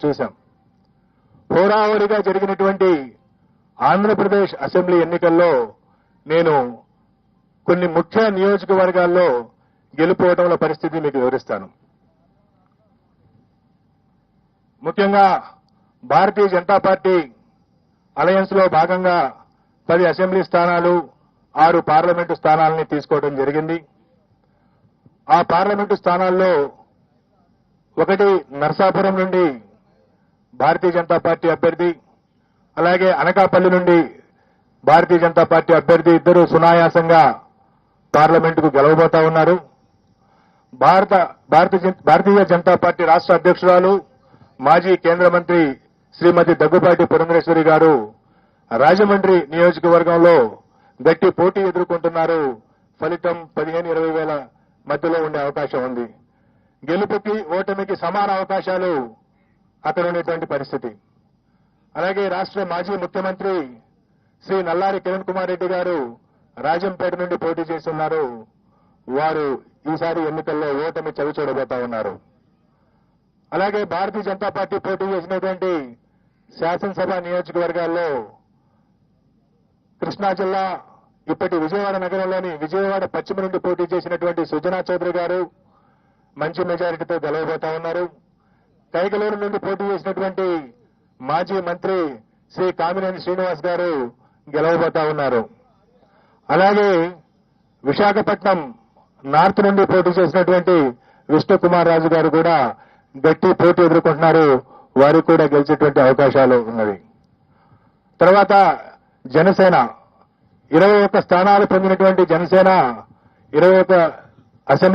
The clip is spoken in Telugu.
చూశాం. హోరాహోరీగా జరిగినటువంటి ఆంధ్రప్రదేశ్ అసెంబ్లీ ఎన్నికల్లో నేను కొన్ని ముఖ్య నియోజకవర్గాల్లో గెలుపోవటంలో పరిస్థితి మీకు వివరిస్తాను. ముఖ్యంగా భారతీయ జనతా పార్టీ అలయన్స్ లో భాగంగా 10 అసెంబ్లీ స్థానాలు 6 పార్లమెంటు స్థానాలని తీసుకోవడం జరిగింది. ఆ పార్లమెంటు స్థానాల్లో ఒకటి నరసాపురం నుండి భారతీయ జనతా పార్టీ అభ్యర్థి, అలాగే అనకాపల్లి నుండి భారతీయ జనతా పార్టీ అభ్యర్థి ఇద్దరు సునాయాసంగా పార్లమెంటుకు గెలవబోతా ఉన్నారు. భారతీయ జనతా పార్టీ రాష్ట్ర అధ్యక్షురాలు మాజీ కేంద్ర మంత్రి శ్రీమతి దగ్గుబాటి పురంధరేశ్వరి గారు రాజమండ్రి నియోజకవర్గంలో గట్టి పోటీ ఎదుర్కొంటున్నారు. ఫలితం 15-20 వేల మధ్యలో ఉండే అవకాశం ఉంది. గెలుపుకి ఓటమికి సమాన అవకాశాలు అక్కడ ఉండేటువంటి పరిస్థితి. అలాగే రాష్ట్ర మాజీ ముఖ్యమంత్రి శ్రీ నల్లారి కిరణ్ కుమార్ రెడ్డి గారు రాజంపేట నుండి పోటీ చేస్తున్నారు. వారు ఈసారి ఎన్నికల్లో ఓటమి చవి చూడబోతా ఉన్నారు. అలాగే భారతీయ జనతా పార్టీ పోటీ చేసినటువంటి శాసనసభ నియోజకవర్గాల్లో కృష్ణా జిల్లా ఇప్పటి విజయవాడ నగరంలోని విజయవాడ పశ్చిమ నుండి పోటీ చేసినటువంటి సుజనా చౌదరి గారు మంచి మెజారిటీతో గెలవబోతా ఉన్నారు. కైకలూరు నుండి పోటీ చేసినటువంటి మాజీ మంత్రి శ్రీ కామినేని శ్రీనివాస్ గారు గెలవబోతా ఉన్నారు. అలాగే విశాఖపట్నం నార్త్ నుండి పోటీ చేసినటువంటి విష్ణుకుమార్ రాజు గారు కూడా గట్టి పోటీ ఎదుర్కొంటున్నారు. వారికి కూడా గెలిచేటువంటి అవకాశాలు ఉన్నవి. తర్వాత జనసేన 21 స్థానాలు పొందినటువంటి జనసేన 21 అసెంబ్లీ